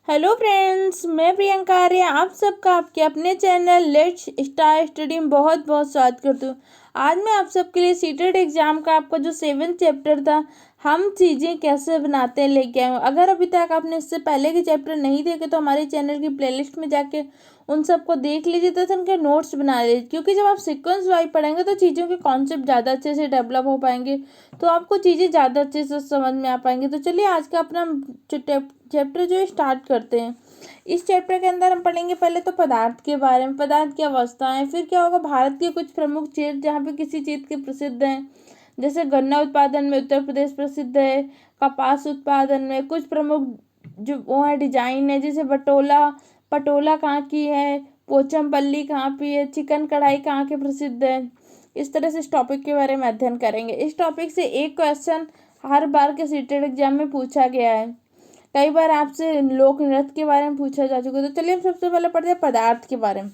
Hello friends, मैं प्रियंका आर्य आप सबका आपके अपने चैनल लेट्स स्टार स्टडी में बहुत बहुत स्वागत करती हूँ। आज मैं आप सबके लिए सीटेट एग्जाम का आपका जो 7th चैप्टर था, हम चीज़ें कैसे बनाते हैं, लेके आए हूँ। अगर अभी तक आपने इससे पहले के चैप्टर नहीं देखे तो हमारे चैनल की प्लेलिस्ट में जाके उन सबको देख लीजिए तथा उनके नोट्स बना लीजिए, क्योंकि जब आप सीक्वेंस वाइज पढ़ेंगे तो चीज़ों के कॉन्सेप्ट ज़्यादा अच्छे से डेवलप हो पाएंगे, तो आपको चीज़ें ज़्यादा अच्छे से समझ में आ पाएंगी। तो चलिए आज का अपना चैप्टर जो है स्टार्ट करते हैं। इस चैप्टर के अंदर हम पढ़ेंगे पहले तो पदार्थ के बारे में, पदार्थ की अवस्थाएं, फिर क्या होगा भारत के कुछ प्रमुख क्षेत्र जहाँ पे किसी चीज़ के प्रसिद्ध हैं। जैसे गन्ना उत्पादन में उत्तर प्रदेश प्रसिद्ध है, कपास उत्पादन में कुछ प्रमुख जो वो है डिजाइन है, जैसे बटोला पटोला कहाँ की है, पोचमपल्ली कहाँ की है, चिकन कढ़ाई कहाँ के प्रसिद्ध है। इस तरह से इस टॉपिक के बारे में अध्ययन करेंगे। इस टॉपिक से एक क्वेश्चन हर बार के सीटेट एग्जाम में पूछा गया है। कई बार आपसे लोक नृत्य के बारे में पूछा जा चुका है। तो चलिए हम सबसे पहले पढ़ते हैं पदार्थ के बारे में।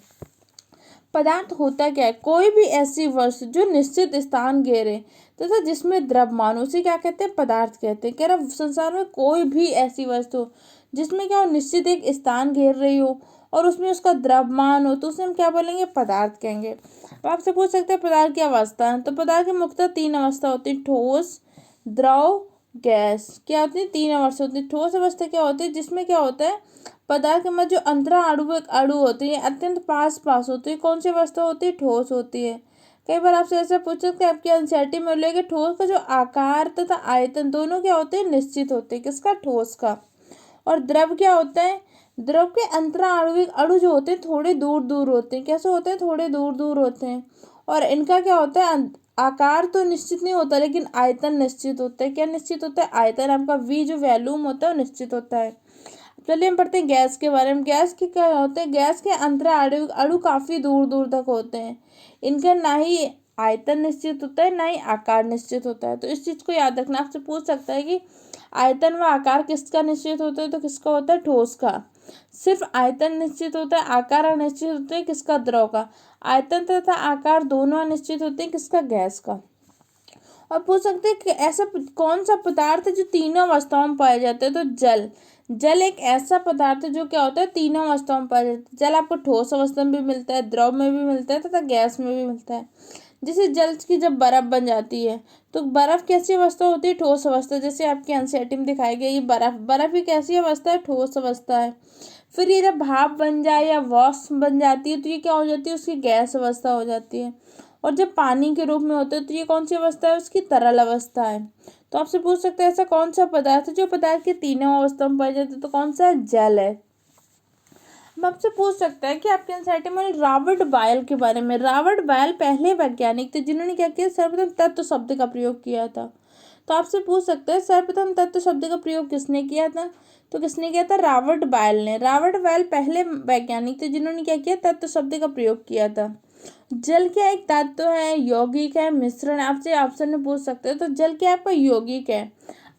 पदार्थ होता क्या है? कोई भी ऐसी वस्तु जो निश्चित स्थान घेरे तथा जिसमें द्रव्यमान, उसे क्या कहते हैं? पदार्थ कहते हैं। कह रहा संसार में कोई भी ऐसी वस्तु जिसमें क्या हो, निश्चित एक स्थान घेर रही हो और उसमें उसका द्रव्यमान हो, तो उसे हम क्या बोलेंगे? पदार्थ कहेंगे। अब आपसे पूछ सकते हैं पदार्थ की अवस्था है, तो पदार्थ की मुख्यतः 3 अवस्था होती है, ठोस, द्रव, गैस। क्या होती है? 3 अवस्था होती है। ठोस अवस्था क्या होती है? जिसमें क्या होता है, पदार्थ के मध्य जो अंतरा अणु होती है अत्यंत पास पास होती है। कौन सी अवस्था होती है? ठोस होती है। कई बार आपसे ऐसा पूछ सकते हैं आपकी एनसीईआरटी में लेके, ठोस का जो आकार तथा आयतन दोनों क्या होते हैं? निश्चित होते हैं। किसका? ठोस का। और द्रव क्या होता है? द्रव के अंतरा अणु जो होते हैं थोड़े दूर दूर होते हैं। कैसे होते हैं? थोड़े दूर दूर होते हैं। और इनका क्या होता है? आकार तो निश्चित नहीं होता, लेकिन आयतन निश्चित होता है। क्या निश्चित होता है? आयतन। आपका वी जो वॉल्यूम होता है वो निश्चित होता है। चलिए हम पढ़ते हैं गैस के बारे में। गैस के क्या होते हैं? गैस के अंतरा अणु काफी दूर दूर तक होते हैं। इनका ना ही आयतन निश्चित होता है, ना ही आकार निश्चित होता है। तो इस चीज को याद रखना। आपसे पूछ सकता है कि आयतन व आकार किसका निश्चित होता है, तो किसका होता है? ठोस का। सिर्फ आयतन निश्चित होता है, आकार अनिश्चित होते हैं। किसका? द्रव का। आयतन तथा आकार दोनों अनिश्चित होते हैं। किसका? गैस का। और पूछ सकते हैं कि ऐसा कौन सा पदार्थ है जो तीनों अवस्थाओं में पाया जाता है, तो जल। जल एक ऐसा पदार्थ है जो क्या होता है? तीनों अवस्थाओं में पाया जाता है। जल आपको ठोस अवस्था में भी मिलता है, द्रव में भी मिलता है तथा गैस में भी मिलता है। जैसे जल की जब बर्फ बन जाती है, तो बर्फ कैसी अवस्था होती है? ठोस अवस्था। जैसे आपके एनसीईआरटी में दिखाई गई ये बर्फ ही कैसी अवस्था है? ठोस अवस्था है। फिर ये जब भाप बन जाए या वाष्प बन जाती है तो ये क्या हो जाती है? उसकी गैस अवस्था हो जाती है। और जब पानी के रूप में होते हैं तो ये कौन सी अवस्था है? उसकी तरल अवस्था है। तो आपसे पूछ सकते हैं ऐसा कौन सा पदार्थ है जो पदार्थ की तीनों अवस्थाओं में पाया जाता है, तो कौन सा है? जल है। अब आपसे पूछ सकता है कि आपके एनसीईआरटी में रॉबर्ट बायल के बारे में। रॉबर्ट बायल पहले वैज्ञानिक थे जिन्होंने क्या किया? सर्वप्रथम तत्व शब्द का प्रयोग किया था। तो आपसे पूछ सकते हैं सर्वप्रथम तत्व शब्द का प्रयोग किसने किया था, तो किसने किया था? रॉबर्ट बायल ने। रॉबर्ट बायल पहले वैज्ञानिक थे जिन्होंने क्या किया? तत्व शब्द का प्रयोग किया था। जल क्या एक तत्व है, यौगिक है, मिश्रण? आपसे ऑप्शन में पूछ सकते हैं। तो जल क्या आपका? यौगिक है।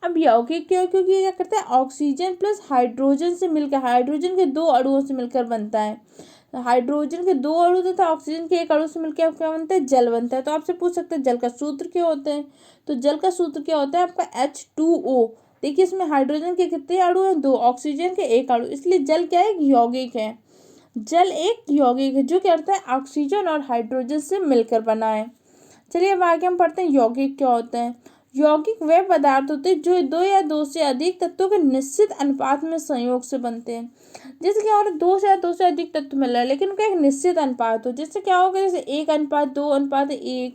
अब यौगिक क्यों? क्योंकि ये क्या करता है? ऑक्सीजन प्लस हाइड्रोजन से मिलकर, हाइड्रोजन के 2 अणुओं से मिलकर बनता है। हाइड्रोजन के 2 अणु तथा ऑक्सीजन के 1 अणु से मिलकर क्या बनता है? जल बनता है। तो आपसे पूछ सकते हैं जल का सूत्र क्या होता है, तो जल का सूत्र क्या होता है आपका? H2O। देखिए इसमें हाइड्रोजन के कितने अणु हैं? 2, ऑक्सीजन के 1 अणु, इसलिए जल क्या है? एक यौगिक है। जल एक यौगिक है जो क्या करता है? ऑक्सीजन और हाइड्रोजन से मिलकर बना है। चलिए अब आगे हम पढ़ते हैं यौगिक क्या होते हैं। यौगिक वे पदार्थ होते हैं जो 2 या 2 से अधिक तत्वों के निश्चित अनुपात में संयोग से बनते हैं। जैसे क्या हो रहा है? 2 से अधिक तत्व मिल रहा है लेकिन उनका एक निश्चित अनुपात हो। जैसे क्या होगा? जैसे 1:2:1।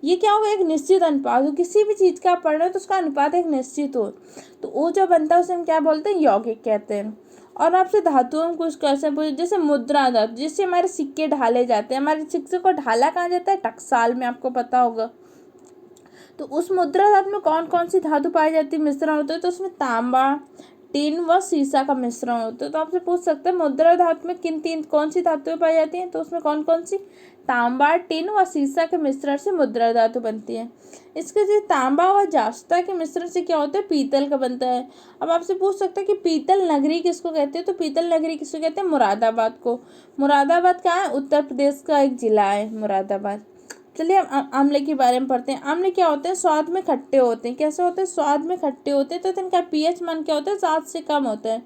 ये क्या होगा? एक निश्चित अनुपात हो। किसी भी चीज का आप पढ़ रहे हो तो उसका अनुपात एक निश्चित हो, तो वो जो बनता है उसे हम क्या बोलते हैं? यौगिक कहते हैं। और आपसे धातुओं में कुछ क्वेश्चन पूछे, जैसे मुद्रा धातु जिससे हमारे सिक्के ढाले जाते हैं। हमारे सिक्के को ढाला कहाँ जाता है? टकसाल में, आपको पता होगा। तो उस मुद्रा धातु में कौन कौन सी धातु पाई जाती है, मिश्रण होते हैं? तो उसमें तांबा, टिन व सीसा का मिश्रण होता है। तो आपसे पूछ सकते हैं मुद्रा धातु में कौन सी धातुएं पाई जाती हैं, तो उसमें कौन कौन सी? तांबा, टिन व सीसा के मिश्रण से मुद्रा धातु बनती है। इसके जो तांबा व जास्ता के मिश्रण से क्या होता है? पीतल का बनता है। अब आपसे पूछ सकते हैं कि पीतल नगरी किसको कहते हैं, तो पीतल नगरी किसको कहते हैं? मुरादाबाद को। मुरादाबाद कहाँ है? उत्तर प्रदेश का एक जिला है मुरादाबाद। चलिए हम आंवले के बारे में पढ़ते हैं। आंवले क्या होते हैं, स्वाद में खट्टे होते हैं। कैसे होते हैं, स्वाद में खट्टे होते हैं। तो इनका पीएच मान क्या होता है, 7 से कम होता है।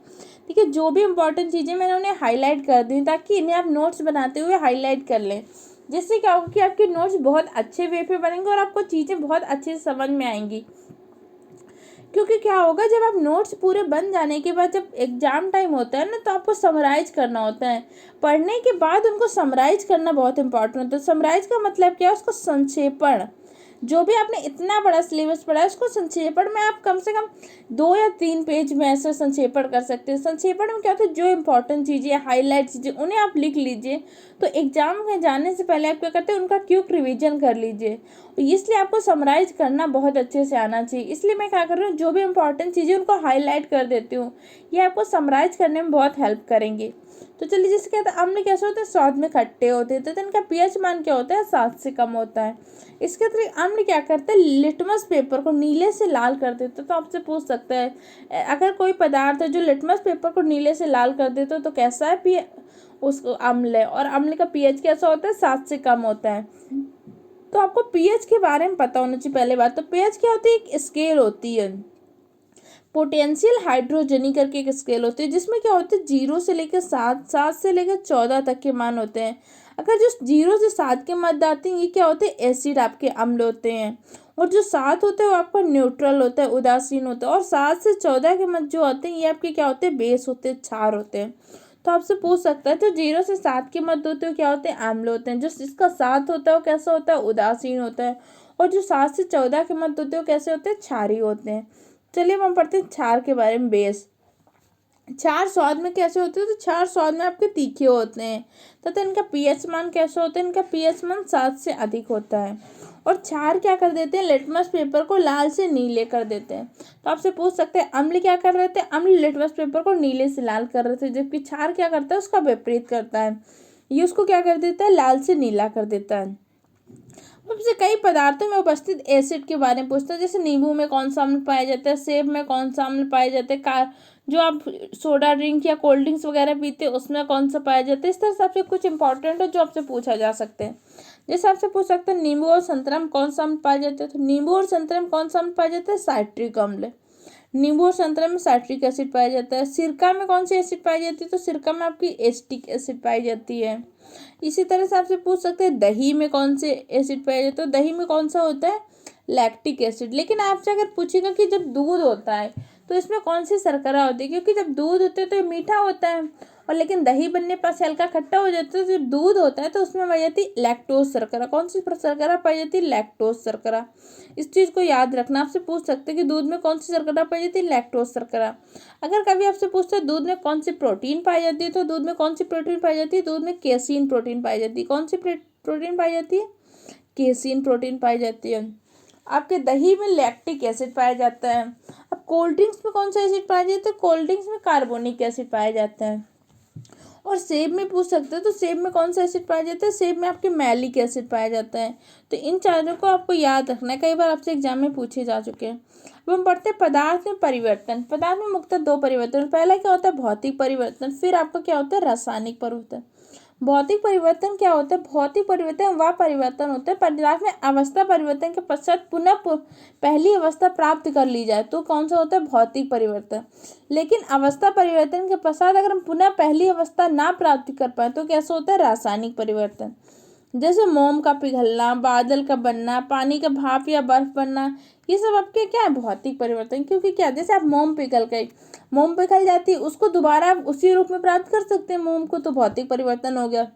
ठीक है, जो भी इंपॉर्टेंट चीज़ें मैंने उन्हें हाईलाइट कर दी ताकि इन्हें आप नोट्स बनाते हुए हाईलाइट कर लें, जिससे क्या होगा कि आपके नोट्स बहुत अच्छे वे पे बनेंगे और आपको चीज़ें बहुत अच्छे से समझ में आएंगी। क्योंकि क्या होगा, जब आप नोट्स पूरे बन जाने के बाद जब एग्जाम टाइम होता है ना, तो आपको समराइज करना होता है। पढ़ने के बाद उनको समराइज करना बहुत इंपॉर्टेंट होता है। समराइज का मतलब क्या है, उसको संक्षेपण। जो भी आपने इतना बड़ा सिलेबस पढ़ा है उसको संक्षेपण में आप कम से कम 2 या 3 पेज में ऐसा संक्षेपण कर सकते हैं। संक्षेपण में क्या होता है, जो इंपॉर्टेंट चीज़ें, हाईलाइट चीज़ें, उन्हें आप लिख लीजिए। तो एग्जाम में जाने से पहले आप क्या करते हैं, उनका क्विक रिवीजन कर लीजिए। इसलिए आपको समराइज करना बहुत अच्छे से आना चाहिए। इसलिए मैं क्या कर रही हूँ, जो भी इंपॉर्टेंट चीज़ें उनको हाईलाइट कर देती हूँ। ये आपको समराइज करने में बहुत हेल्प करेंगे। तो चलिए, जिससे कहते हैं आंवले कैसे होते हैं, स्वाद में खट्टे होते हैं। तो इनका पीएच मान क्या होता है, 7 से कम होता है। इसके अतिरिक्त आंवले क्या करते हैं, लिटमस पेपर को नीले से लाल कर देते हैं। तो आपसे पूछ सकते हैं, अगर कोई पदार्थ है जो लिटमस पेपर को नीले से लाल कर देते हो तो कैसा है पी उसको आंवले, और आंवले का पीएच कैसा होता है, 7 से कम होता है। तो आपको पीएच के बारे में पता होना चाहिए। पहले बात तो पीएच क्या होती है, एक स्केल होती है, पोटेंशियल हाइड्रोजनी करके एक स्केल होती है, जिसमें क्या होता है 0 से लेकर 7, 7 से लेकर 14 तक के मान होते हैं। अगर जो 0 से 7 के मध्य आते हैं, ये क्या होते हैं, एसिड आपके अम्ल होते हैं। और जो 7 होते हैं वो आपका न्यूट्रल होता है, उदासीन होता है। और 7 से 14 के मध्य जो होते हैं ये आपके क्या होते हैं, बेस होते हैं, क्षार होते हैं। तो आपसे पूछ सकता है, तो 0 से 7 के मध्य होते हैं क्या होते हैं, अम्ल होते हैं। जो जिसका 7 होता है वो कैसा होता है, उदासीन होता है। और जो 7 से 14 के मध्य होते हैं वो कैसे होते हैं, क्षारीय होते हैं। चलिए हम पढ़ते हैं क्षार के बारे में। बेस, क्षार स्वाद में कैसे होते हैं, तो क्षार स्वाद में आपके तीखे होते हैं। तथा इनका पीएच मान कैसे होता है, इनका पीएच मान 7 से अधिक होता है। और क्षार क्या कर देते हैं, लिटमस पेपर को लाल से नीले कर देते हैं। तो आपसे पूछ सकते हैं, अम्ल क्या कर रहे थे, अम्ल लिटमस पेपर को नीले से लाल कर रहे थे, जबकि क्षार क्या करता है, उसका विपरीत करता है। ये उसको क्या कर देता है, लाल से नीला कर देता है। सबसे कई पदार्थों में उपस्थित एसिड के बारे में पूछते हैं, जैसे नींबू में कौन सा अम्ल पाया जाता है, सेब में कौन सा अम्ल पाया जाता है, जो आप सोडा ड्रिंक या कोल्ड ड्रिंक्स वगैरह पीते हैं उसमें कौन सा पाया जाता है। इस तरह से आपसे कुछ इंपॉर्टेंट है जो आपसे पूछा जा सकते हैं। जैसे आपसे पूछ सकते हैं, नींबू और संतरा में कौन सा अम्ल पाया जाता है, तो नींबू और संतरा में कौन सा अम्ल पाया जाता है, साइट्रिक अम्ल। नींबू और संतरा में साइट्रिक एसिड पाया जाता है। सिरका में कौन सी एसिड पाई जाती है, तो सिरका में आपकी एसिटिक एसिड पाई जाती है। इसी तरह से आपसे पूछ सकते हैं, दही में कौन से एसिड पाया जाता है, तो दही में कौन सा होता है, लैक्टिक एसिड। लेकिन आपसे अगर पूछेगा कि जब दूध होता है तो इसमें कौन सी शर्करा होती है, क्योंकि जब दूध होता है तो ये मीठा होता है, और लेकिन दही बनने पर से हल्का खट्टा हो जाता है। तो जब दूध होता है तो उसमें पाई जाती है लैक्टोज शर्करा। कौन सी शर्करा पाई जाती है, लैक्टोज शर्करा। इस चीज़ को याद रखना। आपसे पूछ सकते हैं कि दूध में कौन सी शर्करा पाई जाती है, लैक्टोज शर्करा। अगर कभी आपसे पूछते हैं दूध में कौन सी प्रोटीन पाई जाती है, तो दूध में कौन सी प्रोटीन पाई जाती है, दूध में केसीन प्रोटीन पाई जाती है। कौन सी प्रोटीन पाई जाती है, केसीन प्रोटीन पाई जाती है। आपके दही में लैक्टिक एसिड पाया जाता है। अब कोल्ड ड्रिंक्स में कौन सा एसिड पाया जाता है, कोल्ड ड्रिंक्स में कार्बोनिक एसिड पाया जाता है। और सेब में पूछ सकते हैं, तो सेब में कौन सा एसिड पाया जाता है, सेब में आपके मैलिक एसिड पाया जाता है। तो इन चारों को आपको याद रखना है, कई बार आपसे एग्जाम में पूछे जा चुके हैं। अब हम पढ़ते हैं पदार्थ में परिवर्तन। पदार्थ में मुख्यतः 2 परिवर्तन। पहला क्या होता है, भौतिक परिवर्तन, फिर आपका क्या होता है, रासायनिक परिवर्तन। भौतिक परिवर्तन क्या होता है, भौतिक परिवर्तन वह परिवर्तन होता है पदार्थ में अवस्था परिवर्तन के पश्चात पुनः पहली अवस्था प्राप्त कर ली जाए, तो कौन सा होता है, भौतिक परिवर्तन। लेकिन अवस्था परिवर्तन के पश्चात अगर हम पुनः पहली अवस्था ना प्राप्त कर पाए तो कैसा होता है, रासायनिक परिवर्तन। जैसे मोम का पिघलना, बादल का बनना, पानी का भाप या बर्फ बनना, ये सब आपके क्या है, भौतिक परिवर्तन। क्योंकि क्या, जैसे आप मोम पिघल गई, मोम पिघल जाती है, उसको दोबारा आप उसी रूप में प्राप्त कर सकते हैं मोम को, तो भौतिक परिवर्तन हो गया।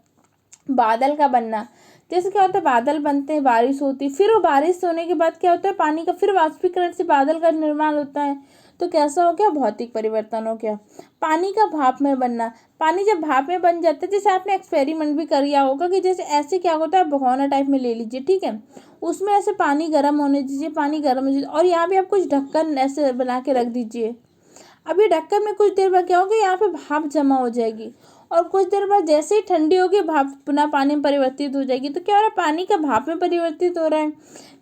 बादल का बनना, जैसे क्या होता है, बादल बनते हैं, बारिश होती है, फिर वो बारिश होने के बाद क्या होता है, पानी का फिर वाष्पीकरण से बादल का निर्माण होता है, तो कैसा हो गया, भौतिक परिवर्तन हो गया। पानी का भाप में बनना, पानी जब भाप में बन जाता है, जैसे आपने एक्सपेरिमेंट भी किया होगा कि जैसे ऐसे क्या होता है, भगोना टाइप में ले लीजिए, ठीक है, उसमें ऐसे पानी गर्म होने दीजिए, पानी गर्म हो दीजिए, और यहाँ पे आप कुछ ढक्कन ऐसे बना के रख दीजिए। अब ये ढक्कन में कुछ देर बाद क्या होगा, यहाँ पे भाप जमा हो जाएगी, और कुछ देर बाद जैसे ही ठंडी होगी भाप पुनः पानी में परिवर्तित हो जाएगी। तो क्या हो रहा है, पानी का भाप में परिवर्तित हो रहा है,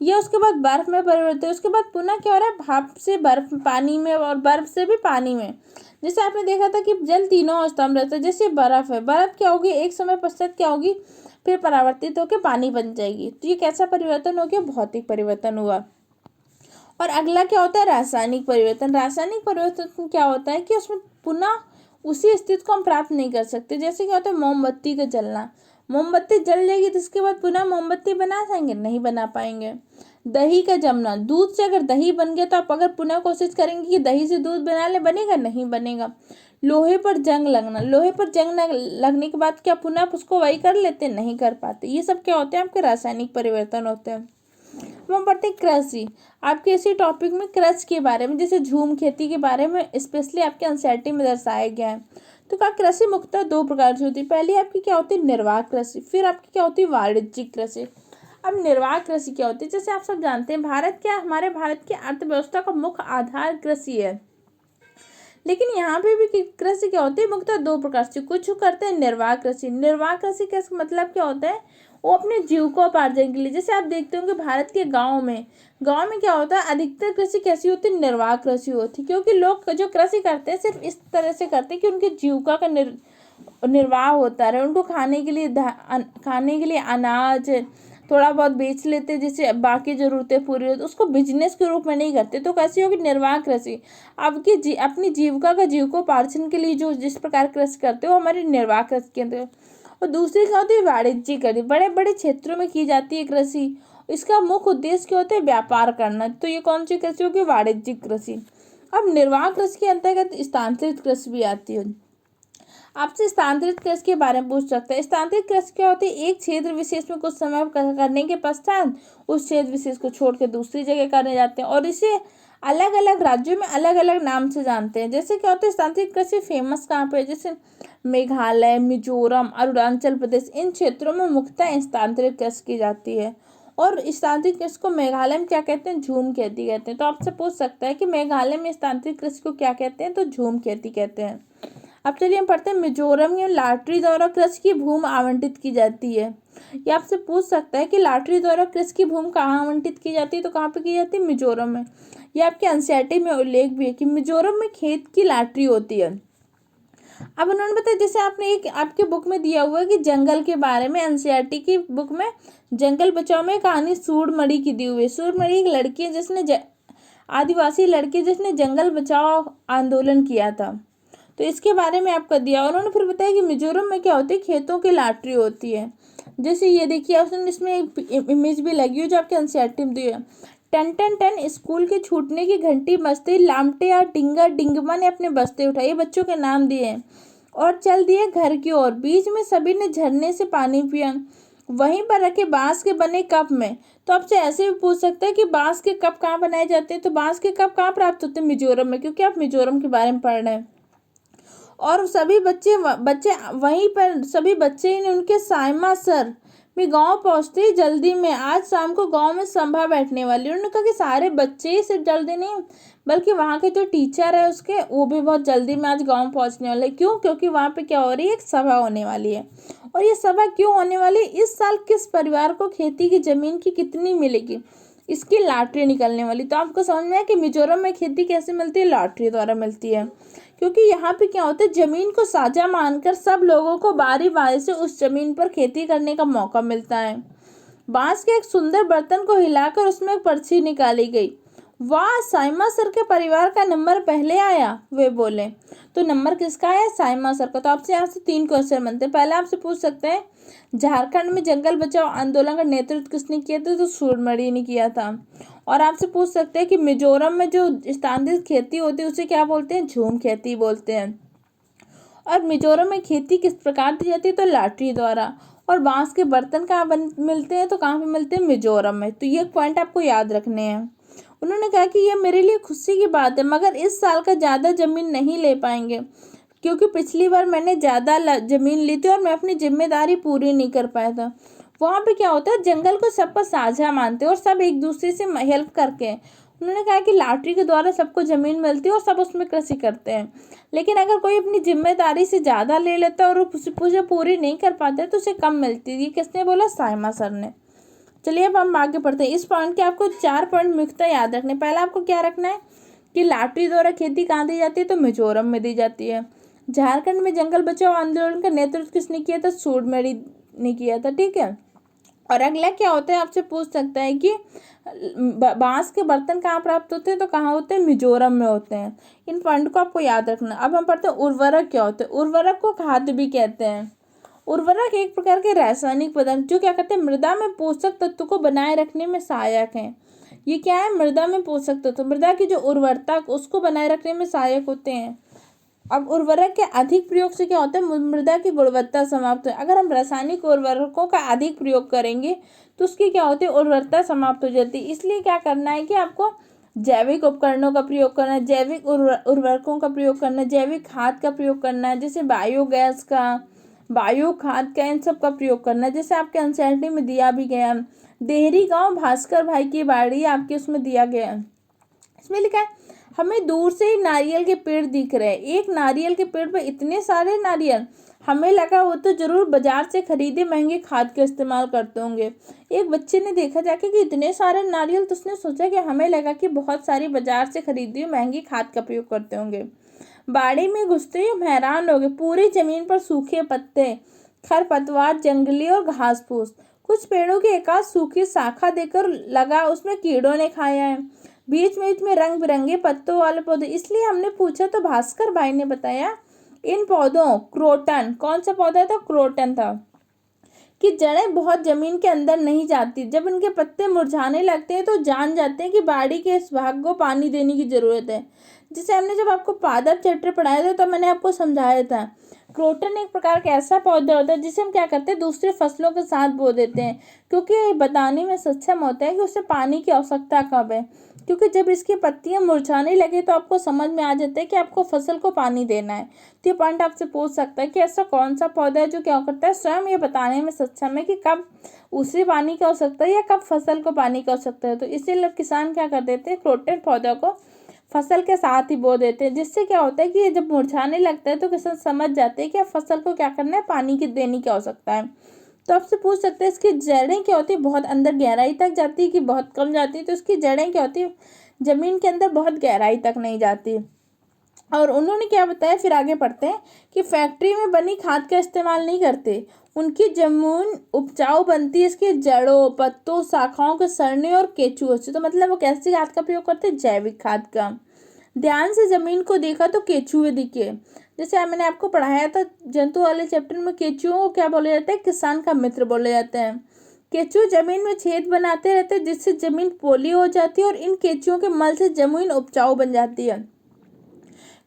या उसके बाद बर्फ में परिवर्तित, उसके बाद पुनः क्या हो रहा है, भाप से बर्फ पानी में, और बर्फ से भी पानी में। जैसे आपने देखा था कि जल तीनों अवस्था में रहता है। जैसे बर्फ है, बर्फ क्या होगी, एक समय पश्चात क्या होगी, फिर परावर्तित होकर पानी बन जाएगी। तो ये कैसा परिवर्तन हो गया? भौतिक परिवर्तन हुआ। और अगला क्या होता है? रासायनिक परिवर्तन। रासायनिक परिवर्तन क्या होता है कि उसमें पुनः उसी स्थिति को हम प्राप्त नहीं कर सकते। जैसे क्या होता है? मोमबत्ती का जलना, मोमबत्ती जल जाएगी तो इसके बाद पुनः मोमबत्ती बना पाएंगे? नहीं बना पाएंगे। दही का जमना, दूध से अगर दही बन गया तो आप अगर पुनः कोशिश करेंगे कि दही से दूध बना ले, बनेगा? नहीं बनेगा। लोहे पर जंग लगना, लोहे पर जंग लगने के बाद क्या पुनः उसको वही कर लेते? नहीं कर पाते। ये सब क्या होते हैं? आपके रासायनिक परिवर्तन होते हैं। हम पढ़ते हैं कृषि। आपके इसी टॉपिक में कृषि के बारे में, जैसे झूम खेती के बारे में स्पेशली आपके एनसीईआरटी में दर्शाया गया है। तो क्या कृषि मुख्यतः दो प्रकार से होती है। पहली आपकी क्या होती है? निर्वाह कृषि। फिर आपकी क्या होती है? वाणिज्यिक कृषि। अब निर्वाह कृषि क्या होती है? जैसे आप सब जानते हैं हमारे भारत की अर्थव्यवस्था का मुख्य आधार कृषि है। लेकिन यहाँ पे भी कृषि क्या होती है? मुख्यतः दो प्रकार से। कुछ करते हैं निर्वाह कृषि। निर्वाह कृषि का मतलब क्या होता है? वो अपने जीविकोपार्जन के लिए, जैसे आप देखते होंगे भारत के गाँव में क्या होता है? अधिकतर कृषि कैसी होती है? निर्वाह कृषि होती है। क्योंकि लोग जो कृषि करते हैं सिर्फ इस तरह से करते हैं कि उनकी जीविका का निर्वाह होता रहे। उनको खाने के लिए अनाज थोड़ा बहुत बेच लेते, जिससे बाकी ज़रूरतें पूरी होती, उसको बिजनेस के रूप में नहीं करते। तो कैसी होगी? निर्वाह कृषि। अपनी जीविका का जीविकोपार्जन के लिए जो जिस प्रकार कृषि करते हो, हमारी निर्वाह कृषि के अंदर। और दूसरी क्या होती है? वाणिज्यिक कृषि। बड़े बड़े क्षेत्रों में की जाती है कृषि। इसका मुख्य उद्देश्य क्या होता है? व्यापार करना। तो ये कौन सी कृषि होगी? वाणिज्यिक कृषि। अब निर्वाह कृषि के अंतर्गत स्थानांतरित कृषि भी आती है। आपसे स्थानांतरित कृषि के बारे में पूछ सकते हैं। स्थानांतरित कृषि क्या होती है? एक क्षेत्र विशेष में कुछ समय करने के पश्चात उस क्षेत्र विशेष को छोड़कर दूसरी जगह करने जाते हैं, और इसे अलग अलग राज्यों में अलग अलग नाम से जानते हैं। जैसे क्या होता है? स्थानांतरित कृषि फेमस कहाँ पे है? जैसे मेघालय, मिजोरम, अरुणाचल प्रदेश, इन क्षेत्रों में मुख्यतः स्थानांतरित कृषि की जाती है। और स्थानांतरित कृषि को मेघालय में क्या कहते हैं? झूम खेती कहते हैं। तो आपसे पूछ सकता है कि मेघालय में स्थानांतरित कृषि को क्या कहते हैं? तो झूम खेती कहते हैं। अब चलिए हम पढ़ते हैं मिजोरम में लॉटरी द्वारा कृषि की भूमि आवंटित की जाती है। ये आपसे पूछ सकता है कि लॉटरी द्वारा कृषि की भूमि कहाँ आवंटित की जाती है? तो कहाँ पे की जाती है? मिजोरम में। ये आपके एनसीईआरटी में उल्लेख भी है कि मिजोरम में खेत की लॉटरी होती है। अब उन्होंने बताया, जैसे आपने एक आपके बुक में दिया हुआ है कि जंगल के बारे में, एनसीईआरटी की बुक में जंगल बचाओ में कहानी सूरमणि की दी हुई है। सूरमणि एक लड़की है जिसने आदिवासी लड़की जिसने जंगल बचाओ आंदोलन किया था। तो इसके बारे में आपका दिया। उन्होंने फिर बताया कि मिजोरम में क्या होती है? खेतों की लॉटरी होती है। जैसे ये देखिए, उसने इसमें एक इमेज भी लगी हुई जो आपके एनसीईआरटी में दी है। टन टन टन स्कूल के छूटने की घंटी बजते लामटे या डिंगा डिंगमा ने अपने बस्ते उठाए, बच्चों के नाम दिए हैं, और चल दिए घर की ओर। बीच में सभी ने झरने से पानी पिया, वहीं पर रखे बांस के बने कप में। तो आपसे ऐसे भी पूछ सकते हैं कि बांस के कप कहाँ बनाए जाते हैं? तो बांस के कप कहाँ प्राप्त होते हैं? मिजोरम में, क्योंकि आप मिजोरम के बारे में पढ़ रहे हैं। और सभी बच्चे वहीं पर सभी बच्चे ने उनके साइमा सर में गांव पहुंचते ही जल्दी में आज शाम को गांव में सभा बैठने वाली। उन्होंने कहा कि सारे बच्चे ही सिर्फ जल्दी नहीं, बल्कि वहाँ के जो टीचर है उसके वो भी बहुत जल्दी में आज गांव पहुंचने वाले। क्यों? क्योंकि वहाँ पे क्या हो रही है? एक सभा होने वाली है। और ये सभा क्यों होने वाली है? इस साल किस परिवार को खेती की जमीन की कितनी मिलेगी, इसकी लॉटरी निकलने वाली। तो आपको समझ में आया कि मिजोरम में खेती कैसे मिलती है? लॉटरी द्वारा मिलती है। क्योंकि यहाँ पे क्या होता है? जमीन को साझा मानकर सब लोगों को बारी बारी से उस जमीन पर खेती करने का मौका मिलता है। बांस के एक सुंदर बर्तन को हिलाकर उसमें एक पर्ची निकाली गई। वाह, साइमा सर के परिवार का नंबर पहले आया, वे बोले। तो नंबर किसका है? साइमा सर का। तो आपसे यहाँ से 3 क्वेश्चन बनते हैं। पहले आपसे पूछ सकते हैं झारखंड में जंगल बचाओ आंदोलन का नेतृत्व किसने किया था? तो सूरमणि ने किया था। और आपसे पूछ सकते हैं कि मिजोरम में जो स्थानांतरित खेती होती है उसे क्या बोलते हैं? झूम खेती बोलते हैं। और मिजोरम में खेती किस प्रकार दी जाती है? तो लॉटरी द्वारा। और बांस के बर्तन कहाँ मिलते हैं? तो कहाँ पे मिलते हैं? मिजोरम में। तो ये पॉइंट आपको याद रखने हैं। उन्होंने कहा कि यह मेरे लिए खुशी की बात है, मगर इस साल का ज़्यादा जमीन नहीं ले पाएंगे, क्योंकि पिछली बार मैंने ज़्यादा जमीन ली थी और मैं अपनी जिम्मेदारी पूरी नहीं कर पाया था। वहाँ पे क्या होता है? जंगल को सबको साझा मानते हैं और सब एक दूसरे से हेल्प करके। उन्होंने कहा कि लॉटरी के द्वारा सबको ज़मीन मिलती है और सब उसमें कृषि करते हैं, लेकिन अगर कोई अपनी जिम्मेदारी से ज़्यादा ले लेता है और उसे पूरी नहीं कर पाता है तो उसे कम मिलती है। ये किसने बोला? साइमा सर ने। चलिए अब हम आगे पढ़ते हैं। इस पॉइंट के आपको 4 पॉइंट मुख्यतः याद रखने। पहला आपको क्या रखना है कि लॉटरी द्वारा खेती कहाँ दी जाती है? तो मिजोरम में दी जाती है। झारखंड में जंगल बचाओ आंदोलन का नेतृत्व किसने किया था? सूरमणि नहीं किया था, ठीक है। और अगला क्या होता है, आपसे पूछ सकता है कि बांस के बर्तन कहाँ प्राप्त होते हैं, तो कहाँ होते हैं, मिजोरम में होते हैं। इन पॉइंट को आपको याद रखना। अब हम पढ़ते हैं उर्वरक क्या होते हैं। उर्वरक को खाद भी कहते हैं। उर्वरक एक प्रकार के रासायनिक पदार्थ जो क्या करते हैं, मृदा में पोषक तत्व को बनाए रखने में सहायक हैं। ये क्या है, मृदा में पोषक तत्व, मृदा की जो उर्वरता उसको बनाए रखने में सहायक होते हैं। अब उर्वरक के अधिक प्रयोग से क्या होता है, मृदा की गुणवत्ता समाप्त है। अगर हम रासायनिक उर्वरकों का अधिक प्रयोग करेंगे तो उसकी क्या होती है, उर्वरता समाप्त हो जाती है। इसलिए क्या करना है कि आपको जैविक उपकरणों का प्रयोग करना है, जैविक उर्वरकों का प्रयोग करना है, जैविक खाद का प्रयोग करना है, जैसे बायोगैस का, बायो खाद का, इन सब का प्रयोग करना है। जैसे आपके एनसीईआरटी में दिया भी गया, देहरी गांव भास्कर भाई की बाड़ी आपके उसमें दिया गया है। इसमें लिखा है हमें दूर से ही नारियल के पेड़ दिख रहे हैं। एक नारियल के पेड़ पे इतने सारे नारियल, हमें लगा वो तो जरूर बाजार से खरीदे महंगे खाद का इस्तेमाल करते होंगे। एक बच्चे ने देखा जाके कि इतने सारे नारियल, तो उसने सोचा कि हमें लगा कि बहुत सारी बाजार से खरीदी हुई महंगी खाद का प्रयोग करते होंगे। बाड़ी में घुसते ही हम हैरान हो गए। पूरी जमीन पर सूखे पत्ते, खरपतवार, जंगली और घास फूस। कुछ पेड़ों की एकाध सूखी शाखा देकर लगा उसमें कीड़ों ने खाया है। बीच बीच में रंग बिरंगे पत्तों वाले पौधे। इसलिए हमने पूछा तो भास्कर भाई ने बताया इन पौधों, क्रोटन, कौन सा पौधा था, क्रोटन था, कि जड़ें बहुत जमीन के अंदर नहीं जाती। जब इनके पत्ते मुरझाने लगते हैं तो जान जाते हैं कि बाड़ी के इस भाग को पानी देने की जरूरत है। जिसे हमने जब आपको पादप चैप्टर पढ़ाया था तो मैंने आपको समझाया था। क्रोटन एक प्रकार का ऐसा पौधा होता है जिसे हम क्या करते हैं, दूसरे फसलों के साथ बो देते हैं, क्योंकि ये बताने में सक्षम होता है कि उसे पानी की आवश्यकता कब है। क्योंकि जब इसकी पत्तियां मुरझाने लगे तो आपको समझ में आ जाता है कि आपको फसल को पानी देना है। तो ये पॉइंट आपसे पूछ सकता है कि ऐसा कौन सा पौधा है जो क्या करता है, स्वयं ये बताने में सक्षम है कि कब उसे पानी की आवश्यकता है या कब फसल को पानी की आवश्यकता है। तो इसीलिए किसान क्या कर देते हैं, क्रोटन पौधा को फसल के साथ ही बो देते हैं। जिससे क्या होता है कि जब मुरझाने लगता है तो किसान समझ जाते हैं कि अब फसल को क्या करना है, पानी की देने की आवश्यकता है। तो आपसे पूछ सकते हैं इसकी जड़ें क्या होती है, बहुत अंदर गहराई तक जाती है कि बहुत कम जाती है। तो इसकी जड़ें क्या होती है, जमीन के अंदर बहुत गहराई तक नहीं जाती। और उन्होंने क्या बताया, फिर आगे पढ़ते हैं कि फैक्ट्री में बनी खाद का इस्तेमाल नहीं करते। उनकी जमीन उपजाऊ बनती है इसकी जड़ों, पत्तों, शाखाओं के सड़ने और केचुओं से। तो मतलब वो कैसी खाद का प्रयोग करते हैं, जैविक खाद का। ध्यान से जमीन को देखा तो केचुए दिखे। जैसे मैंने आपको पढ़ाया था जंतु वाले चैप्टर में, केचुओं को क्या बोला जाता है, किसान का मित्र बोले जाते हैं। केचुए जमीन में छेद बनाते रहते हैं जिससे जमीन पोली हो जाती है और इन केचुओं के मल से जमीन उपजाऊ बन जाती है।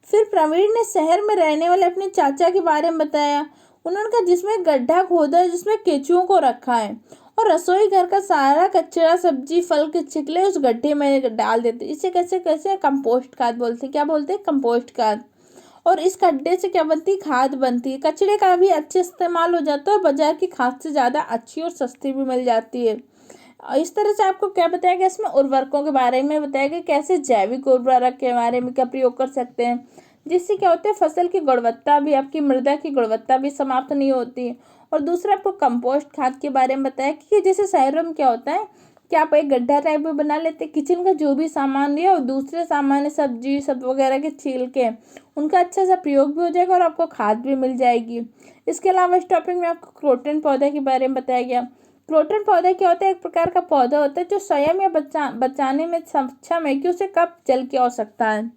फिर प्रवीण ने शहर में रहने वाले अपने चाचा के बारे में बताया। उन्होंने कहा जिसमें गड्ढा खोदा है जिसमें केचुओं को रखा है और रसोई घर का सारा कचरा, सब्जी, फल के छिकले उस गड्ढे में डाल देते। इसे कैसे कैसे कंपोस्ट खाद बोलते हैं। क्या बोलते हैं, कंपोस्ट खाद। और इस गड्ढे से क्या बनती है, खाद बनती है। कचरे का भी अच्छे इस्तेमाल हो जाता है और बाजार की खाद से ज़्यादा अच्छी और सस्ती भी मिल जाती है। इस तरह से आपको क्या बताया गया, इसमें उर्वरकों के बारे में बताया गया, कैसे जैविक उर्वरक के बारे में क्या प्रयोग कर सकते हैं, जिससे क्या होता है फसल की गुणवत्ता भी, आपकी मृदा की गुणवत्ता भी समाप्त नहीं होती। और दूसरा आपको कंपोस्ट खाद के बारे में बताया कि जैसे शहरों में क्या होता है कि आप एक गड्ढा टाइप में बना लेते हैं, किचन का जो भी सामान लिया और दूसरे सामान, सब्जी सब वगैरह के छिलके, उनका अच्छा सा प्रयोग भी हो जाएगा और आपको खाद भी मिल जाएगी। इसके अलावा इस टॉपिक में आपको क्रोटन पौधे के बारे में बताया गया। क्रोटन पौधा क्या होता है, एक प्रकार का पौधा होता है जो स्वयं या बचाने में सक्षम है कि उसे कब जल की आवश्यकता है।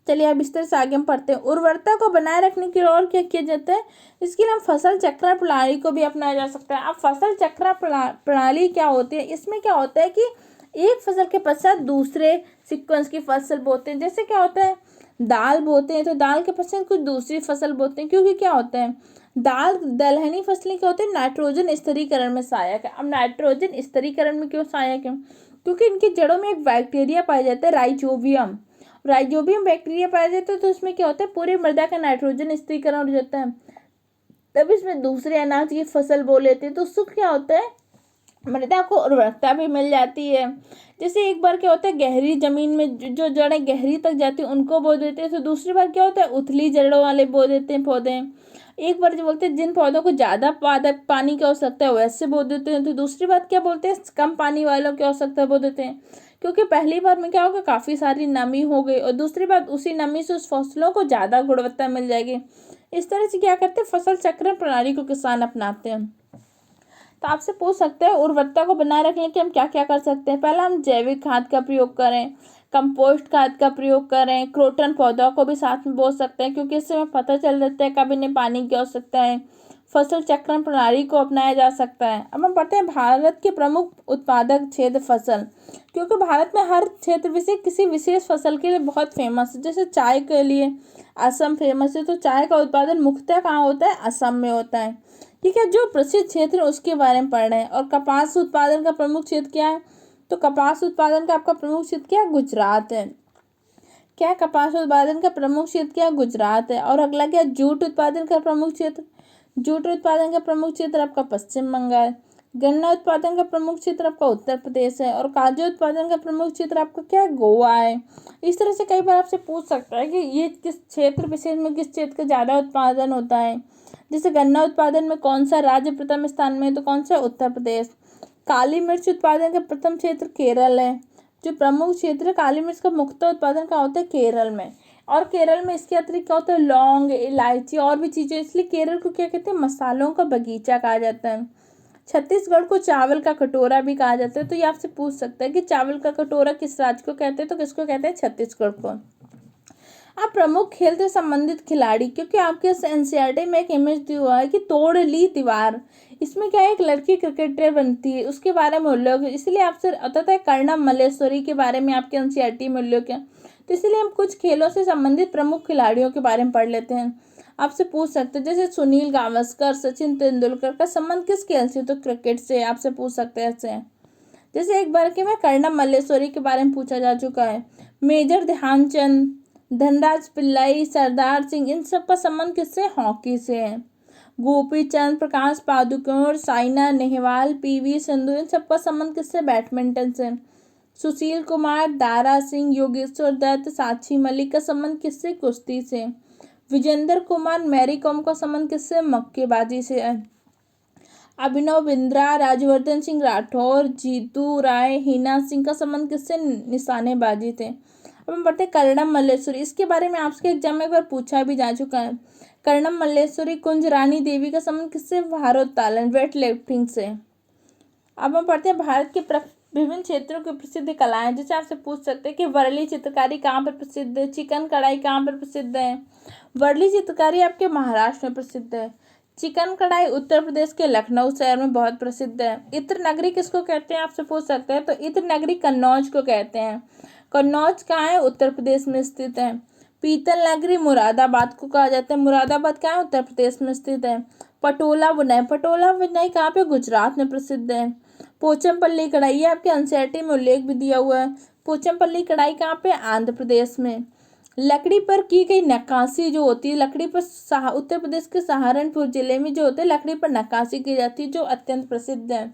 चलिए अब इस तरह से आगे हम पढ़ते हैं। उर्वरता को बनाए रखने के लिए और क्या किया जाता है, इसके लिए हम फसल चक्र प्रणाली को भी अपनाया जा सकता है। अब फसल चक्र प्रणाली क्या होती है, इसमें क्या होता है कि एक फसल के पश्चात दूसरे सीक्वेंस की फसल बोते हैं। जैसे क्या होता है, दाल बोते हैं तो दाल के पश्चात कुछ दूसरी फसल बोते हैं, क्योंकि क्या होता है, दलहनी फसलें क्या होती है, नाइट्रोजन स्तरीकरण में सहायक है। अब नाइट्रोजन स्तरीकरण में क्यों सहायक है, क्योंकि इनकी जड़ों में एक बैक्टीरिया पाया जाता है, राइजोबियम बैक्टीरिया पाया जाता है। तो उसमें क्या होता है, पूरी मृदा का नाइट्रोजन स्थिरीकरण हो जाता है, तब इसमें दूसरे अनाज की फसल बो लेते हैं। तो उससे क्या होता है, मृदा को उर्वरकता भी मिल जाती है। जैसे एक बार क्या होता है, गहरी जमीन में जो जड़ें गहरी तक जाती हैं उनको बो देते हैं। तो दूसरी बार क्या होता है, उथली जड़ों वाले बो देते हैं पौधे। एक बार जो बोलते हैं जिन पौधों को ज़्यादा पानी की आवश्यकता है वैसे बो देते हैं। तो दूसरी बात क्या बोलते हैं, कम पानी वालों की आवश्यकता बो देते हैं, क्योंकि पहली बार में क्या होगा, काफ़ी सारी नमी हो गई और दूसरी बात उसी नमी से उस फसलों को ज़्यादा गुणवत्ता मिल जाएगी। इस तरह से क्या करते हैं, फसल चक्र प्रणाली को किसान अपनाते हैं। तो आपसे पूछ सकते हैं उर्वरता को बनाए रखने के हम क्या क्या कर सकते हैं। पहला, हम जैविक खाद का प्रयोग करें, कंपोस्ट खाद का प्रयोग करें, क्रोटन पौधा को भी साथ में बो सकते हैं क्योंकि इससे हमें पता चल जाता है कब इन्हें पानी की आवश्यकता है। फसल चक्रण प्रणाली को अपनाया जा सकता है। अब हम पढ़ते हैं भारत के प्रमुख उत्पादक क्षेत्र फसल, क्योंकि भारत में हर क्षेत्र विशेष किसी विशेष फसल के लिए बहुत फेमस है। जैसे चाय के लिए असम फेमस है, तो चाय का उत्पादन मुख्यतः कहाँ होता है, असम में होता है। ठीक है, जो प्रसिद्ध क्षेत्र है उसके बारे में पढ़ रहे हैं। और कपास उत्पादन का प्रमुख क्षेत्र क्या है, तो कपास उत्पादन का आपका प्रमुख क्षेत्र क्या है, गुजरात है। क्या कपास उत्पादन का प्रमुख क्षेत्र क्या, गुजरात है। और अगला क्या, जूट उत्पादन का प्रमुख क्षेत्र, जूट उत्पादन का प्रमुख क्षेत्र आपका पश्चिम बंगाल। गन्ना उत्पादन का प्रमुख क्षेत्र आपका उत्तर प्रदेश है। और काजू उत्पादन का प्रमुख क्षेत्र आपका क्या है, गोवा है। इस तरह से कई बार आपसे पूछ सकता है कि ये किस क्षेत्र विशेष में किस क्षेत्र का ज़्यादा उत्पादन होता है। जैसे गन्ना उत्पादन में कौन सा राज्य प्रथम स्थान में है, तो कौन सा, उत्तर प्रदेश। काली मिर्च उत्पादन का प्रथम क्षेत्र केरल है। जो प्रमुख क्षेत्र है काली मिर्च का मुख्य उत्पादन का होता है केरल में। और केरल में इसके अतिरिक्त क्या होता है, लौंग, इलायची और भी चीज़ें, इसलिए केरल को क्या कहते हैं, मसालों का बगीचा कहा जाता है। छत्तीसगढ़ को चावल का कटोरा भी कहा जाता है। तो ये आपसे पूछ सकता है कि चावल का कटोरा किस राज्य को कहते हैं, तो किसको कहते हैं, छत्तीसगढ़ को। अब प्रमुख खेल से संबंधित खिलाड़ी, क्योंकि आपके एनसीईआरटी में एक इमेज दिया हुआ है कि तोड़ ली दीवार, इसमें क्या है, एक लड़की क्रिकेटर बनती है, उसके बारे में उल्लेख है। इसलिए आपसे आता है कर्णम मल्लेश्वरी के बारे में आपके एनसीईआरटी में उल्लेख है। तो इसलिए हम कुछ खेलों से संबंधित प्रमुख खिलाड़ियों के बारे में पढ़ लेते हैं। आपसे पूछ सकते हैं जैसे सुनील गावस्कर, सचिन तेंदुलकर का संबंध किस खेल से, तो क्रिकेट से। आपसे पूछ सकते हैं ऐसे। जैसे एक बार के में कर्णम मल्लेश्वरी के बारे में पूछा जा चुका है। मेजर ध्यानचंद, धनराज पिल्लाई, सरदार सिंह, इन सब का संबंध किससे, हॉकी से है। गोपी चंद, प्रकाश पादुकोण, साइना नेहवाल, पीवी सिंधु, इन सब का संबंध किससे, बैडमिंटन से। सुशील कुमार, दारा सिंह, योगेश्वर दत्त, साक्षी मलिक का संबंध किससे, कुश्ती से। विजेंद्र कुमार, मैरी कॉम का संबंध किससे, मुक्केबाजी से है। अभिनव बिंद्रा, राजवर्धन सिंह राठौर, जीतू राय, हिना सिंह का संबंध किससे, निशानेबाजी थे। अब हम पढ़ते हैं कर्णम मल्लेश्वरी, इसके बारे में आपके एग्जाम में एक बार पूछा भी जा चुका है। कर्णम मल्लेश्वरी कुंज रानी देवी का संबंध किससे, भारोत्तोलन, वेट लिफ्टिंग से। अब हम पढ़ते हैं भारत के विभिन्न क्षेत्रों की प्रसिद्ध कलाएं। जैसे आपसे पूछ सकते हैं कि वर्ली चित्रकारी कहाँ पर प्रसिद्ध है, चिकन कढ़ाई कहाँ पर प्रसिद्ध है। वर्ली चित्रकारी आपके महाराष्ट्र में प्रसिद्ध है। चिकन कढ़ाई उत्तर प्रदेश के लखनऊ शहर में बहुत प्रसिद्ध है। इत्र नगरी किसको कहते हैं, आपसे पूछ सकते हैं, तो इत्र नगरी कन्नौज को कहते हैं। कन्नौज कहाँ है, उत्तर प्रदेश में स्थित है। पीतल नगरी मुरादाबाद को कहा जाता है। मुरादाबाद कहाँ है, उत्तर प्रदेश में स्थित है। पटोला बुनाई, पटोला बुनाई कहाँ पे, गुजरात में प्रसिद्ध है। पोचमपल्ली कढ़ाई, ये आपके एनसीईआरटी में उल्लेख भी दिया हुआ है। पोचमपल्ली कढ़ाई कहाँ पे, आंध्र प्रदेश में। लकड़ी पर की गई नक्काशी जो होती है, लकड़ी पर उत्तर प्रदेश के सहारनपुर जिले में जो होते हैं लकड़ी पर नक्काशी की जाती है, जो अत्यंत प्रसिद्ध है।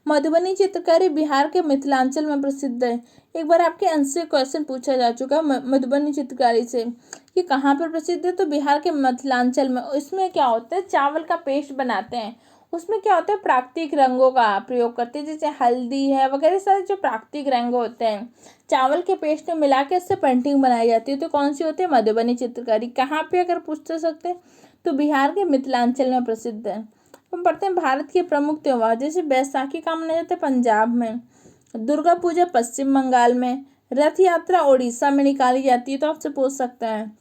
मधुबनी चित्रकारी बिहार के मिथिलांचल में प्रसिद्ध है। एक बार आपके आंसर से क्वेश्चन पूछा जा चुका है मधुबनी चित्रकारी से कि कहाँ पर प्रसिद्ध है, तो बिहार के मिथिलांचल में। इसमें क्या होता है, चावल का पेस्ट बनाते हैं, उसमें क्या होता है, प्राकृतिक रंगों का प्रयोग करते हैं, जैसे हल्दी है वगैरह सारे जो प्राकृतिक रंग होते हैं चावल के पेस्ट में मिला के इससे पेंटिंग बनाई जाती है। तो कौन सी होती है, मधुबनी चित्रकारी। कहाँ पे अगर पूछ सकते हैं, तो बिहार के मिथिलांचल में प्रसिद्ध है। हम पढ़ते हैं भारत के प्रमुख त्यौहार। जैसे बैसाखी कहाँ मनाया जाता है, पंजाब में। दुर्गा पूजा पश्चिम बंगाल में। रथ यात्रा उड़ीसा में निकाली जाती है। तो आपसे पूछ सकते हैं।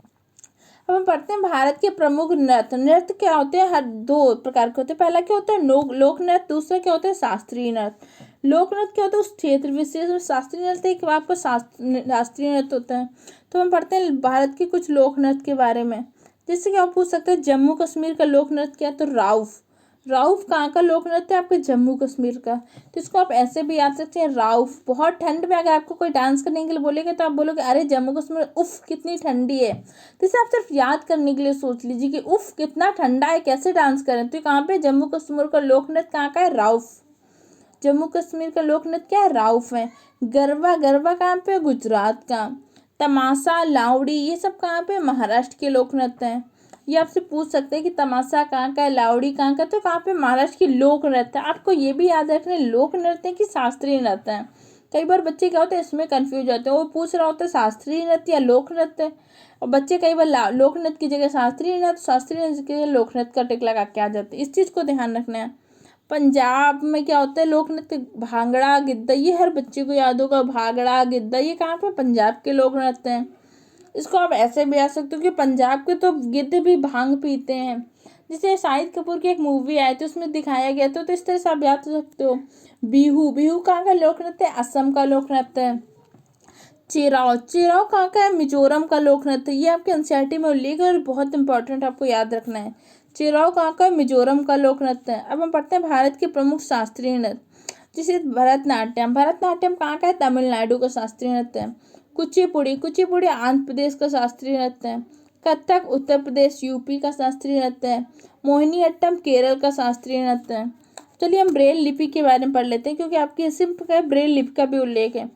अब हम पढ़ते हैं भारत के प्रमुख नृत्य। नृत्य क्या होते हैं, हर दो प्रकार के होते हैं। पहला क्या होता है, लोक नृत्य। दूसरा क्या होता है, शास्त्रीय नृत्य। लोक नृत्य क्या होता है, उस क्षेत्र विशेष में। शास्त्रीय नृत्य एक आपका शास्त्रीय नृत्य होता है। तो हम पढ़ते हैं भारत के कुछ लोक नृत्य के बारे में। जैसे कि आप पूछ सकते हैं जम्मू कश्मीर का लोक नृत्य क्या है, तो राउफ। राउफ कहाँ का लोक नृत्य है, आपके जम्मू कश्मीर का। तो इसको आप ऐसे भी याद सकते हैं, राउफ। बहुत ठंड में अगर आपको कोई डांस करने के लिए बोलेगा तो आप बोलोगे अरे जम्मू कश्मीर, उफ कितनी ठंडी है। तो इसे आप सिर्फ याद करने के लिए सोच लीजिए कि उफ कितना ठंडा है, कैसे डांस करें। तो कहाँ पे, जम्मू कश्मीर का लोक नृत्य कहाँ का है, राउफ। जम्मू कश्मीर का लोक नृत्य क्या है, राउफ है। गरबा, गरबा कहाँ पे, गुजरात का। तमाशा, लावड़ी, ये सब कहाँ पे, महाराष्ट्र के लोक नृत्य हैं। ये आपसे पूछ सकते हैं कि तमाशा कहाँ का है, लावड़ी कहाँ का, तो कहाँ पे, महाराष्ट्र की लोक नृत्य है। आपको ये भी याद रखना है लोक नृत्य की शास्त्रीय नृत्य है। कई बार बच्चे क्या होते हैं, इसमें कंफ्यूज होते हैं, वो पूछ रहा होता है शास्त्रीय नृत्य या लोक नृत्य। और बच्चे कई बार लोक नृत्य की जगह शास्त्रीय नृत्य, शास्त्रीय नृत्य की जगह लोक नृत्य का टिक लगा के आ जाते हैं। इस चीज़ को ध्यान रखना है। पंजाब में क्या होता है, लोक नृत्य भांगड़ा गिद्दा, ये हर बच्चे को याद होगा। भांगड़ा गिद्दा ये कहाँ पे, पंजाब के लोक नृत्य हैं। इसको आप ऐसे भी आ सकते हो कि पंजाब के तो गिद्ध भी भांग पीते हैं। जैसे शाहिद कपूर की एक मूवी आई थी, उसमें दिखाया गया था, तो इस तरह से आप याद कर सकते हो। बिहू, बिहू कहाँ का लोक नृत्य है, असम का लोक नृत्य है। चिराव, चिराव कहाँ का है, मिजोरम का लोक नृत्य। ये आपके एनसीईआरटी में उल्लेख है और बहुत इंपॉर्टेंट, आपको याद रखना है। चिराव कहाँ का है, मिजोरम का लोक नृत्य है। अब हम पढ़ते हैं भारत के प्रमुख शास्त्रीय नृत्य, जैसे भरतनाट्यम, भरतनाट्यम कहाँ का है, तमिलनाडु का शास्त्रीय नृत्य है। कुचिपुड़ी, कुचिपुड़ी आंध्र प्रदेश का शास्त्रीय नृत्य है। कथक उत्तर प्रदेश यूपी का शास्त्रीय नृत्य है। मोहिनीअट्टम केरल का शास्त्रीय नृत्य है। चलिए हम ब्रेल लिपि के बारे में पढ़ लेते हैं, क्योंकि आपके इसी में ब्रेल लिपि का भी उल्लेख है।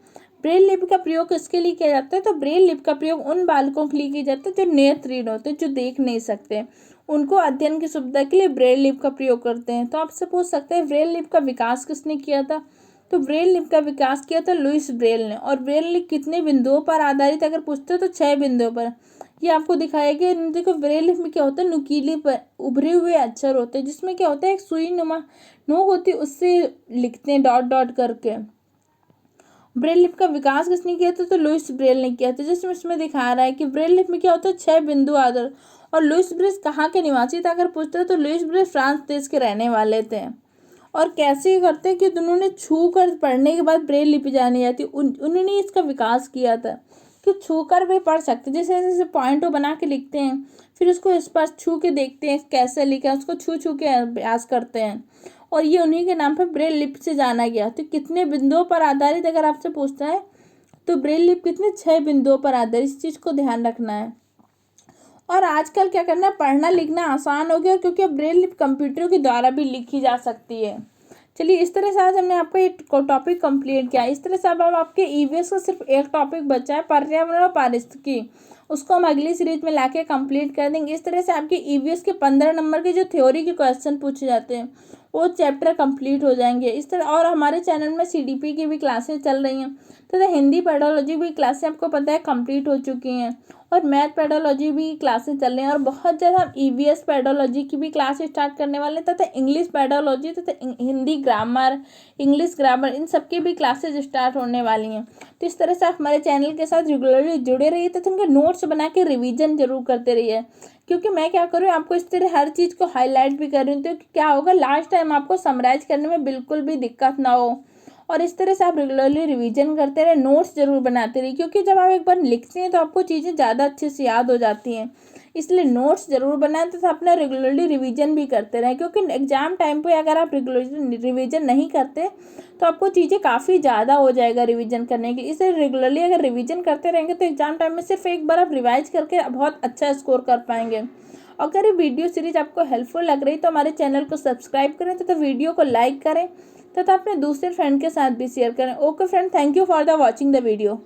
ब्रेल लिपि का प्रयोग किसके लिए किया जाता है, तो ब्रेल लिपि का प्रयोग उन बालकों के लिए किया जाता है जो नेत्रहीन होते हैं, जो देख नहीं सकते, उनको अध्ययन की सुविधा के लिए ब्रेल लिपि का प्रयोग करते हैं। तो आपसे पूछ सकते हैं ब्रेल लिपि का विकास किसने किया था, तो ब्रेल लिपि का विकास किया था लुईस ब्रेल ने। और ब्रेल लिपि कितने बिंदुओं पर आधारित अगर पूछते हो तो 6 बिंदुओं पर। ये आपको दिखाया गया। देखो ब्रेल लिपि में क्या होता है, नुकीले पर उभरे हुए अक्षर होते हैं, जिसमें क्या होता है, एक सुई नुमा नोक होती है, उससे लिखते हैं डॉट डॉट करके। ब्रेल लिपि का विकास किसने किया था, तो लुईस ब्रेल ने किया था। जिसमें इसमें दिखा रहा है कि ब्रेल लिपि में क्या होता है, 6 बिंदु आधार। और लुईस ब्रेल कहाँ के निवासी था अगर पूछते हो तो लुईस ब्रेल फ्रांस देश के रहने वाले थे। और कैसे करते हैं कि उन्होंने छू कर पढ़ने के बाद ब्रेल लिपि जानी जाती, उन्होंने इसका विकास किया था कि छू कर भी पढ़ सकते, जैसे जैसे पॉइंट बना के लिखते हैं, फिर उसको स्पर्श छू के देखते हैं कैसे लिखा है, उसको छू छू के अभ्यास करते हैं। और ये उन्हीं के नाम पर ब्रेल लिपि से जाना गया। तो कितने बिंदुओं पर आधारित अगर आपसे पूछता है तो ब्रेल लिपि कितने, 6 बिंदुओं पर आधारित, इस चीज़ को ध्यान रखना है। और आजकल क्या करना है, पढ़ना लिखना आसान हो गया, क्योंकि अब ब्रेल लिपि कंप्यूटर के द्वारा भी लिखी जा सकती है। चलिए इस तरह से आज हमने आपका ये टॉपिक कंप्लीट किया। इस तरह से अब आपके ईवीएस का सिर्फ एक टॉपिक बचा है, पर्यावरण और पारिस्थितिकी, उसको हम अगली सीरीज में लाके कंप्लीट कर देंगे। इस तरह से आपके ईवीएस के 15 नंबर के जो थ्योरी के क्वेश्चन पूछे जाते हैं वो चैप्टर कंप्लीट हो जाएंगे इस तरह। और हमारे चैनल में सीडीपी की भी क्लासेस चल रही हैं, तथा हिंदी पेडोलॉजी भी क्लासें आपको पता है कंप्लीट हो चुकी हैं, और मैथ पेडोलॉजी भी क्लासेस चल रही हैं। और बहुत ज़्यादा हम ईवीएस पेडोलॉजी की भी क्लास स्टार्ट करने वाले हैं, तथा इंग्लिश पेडोलॉजी तथा हिंदी ग्रामर, इंग्लिश ग्रामर, इन सब की भी क्लासेज स्टार्ट होने वाली हैं। तो इस तरह से आप हमारे चैनल के साथ रेगुलरली जुड़े रहिए, तथा उनके नोट्स बना के रिविजन जरूर करते रहिए। क्योंकि मैं क्या करूँ, आपको इस तरह हर चीज़ को हाईलाइट भी कर रही हूँ, तो क्या होगा, लास्ट टाइम आपको समराइज करने में बिल्कुल भी दिक्कत ना हो। और इस तरह से आप रेगुलरली रिवीजन करते रहे, नोट्स जरूर बनाते रहिए, क्योंकि जब आप एक बार लिखते हैं तो आपको चीज़ें ज़्यादा अच्छे से याद हो जाती हैं। इसलिए नोट्स जरूर बनाएं तथा अपना रेगुलरली रिवीजन भी करते रहें, क्योंकि एग्जाम टाइम पे अगर आप रेगुलरली रिवीजन नहीं करते तो आपको चीज़ें काफ़ी ज़्यादा हो जाएगा रिवीजन करने की। इसलिए रेगुलरली अगर रिवीजन करते रहेंगे तो एग्जाम टाइम में सिर्फ एक बार आप रिवाइज करके बहुत अच्छा स्कोर कर पाएंगे। अगर ये वीडियो सीरीज आपको हेल्पफुल लग रही तो हमारे चैनल को सब्सक्राइब करें तथा वीडियो को लाइक करें तथा अपने दूसरे फ्रेंड के साथ भी शेयर करें। Okay friend, thank you for the watching the video.